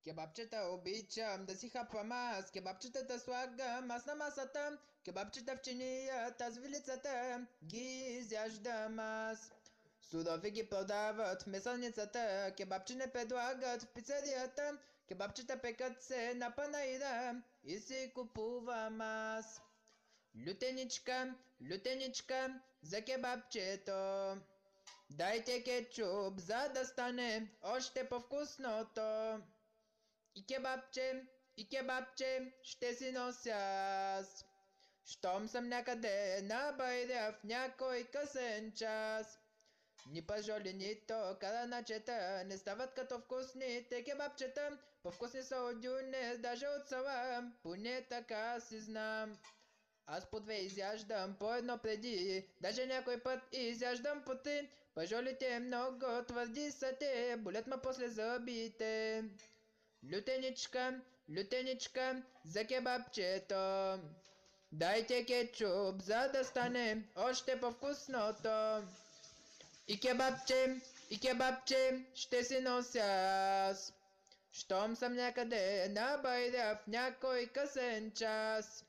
Kebabчета обичам да си хапвам аз, кебабчетата слагам аз на масата, кебабчета в чинията с вилицата ги изяждам аз. Судови ги продават в месалницата, кебабче не предлагат в пицарията, кебабчета пекат се на панаира и си купувам аз. Лютеничка, лютеничка за кебабчето, дайте кетчуп, за да стане още по-вкусното. И кебабче ще си нося аз. Щом съм някъде на байря в някой късен час. Ни пажоли, нито караначета не стават като вкусните кебабчета. По-вкусни са от дюне, даже от сала, поне така си знам. Аз по две изяждам, по едно преди, даже някой път изяждам по три. Пажолите много твърди са те, болят ма после зъбите. Лютеничка, лютеничка за кебабчето, дайте кетчуп, за да стане още по-вкусното. И кебабче ще си нося аз. Щом съм някъде на байря в някой късен час.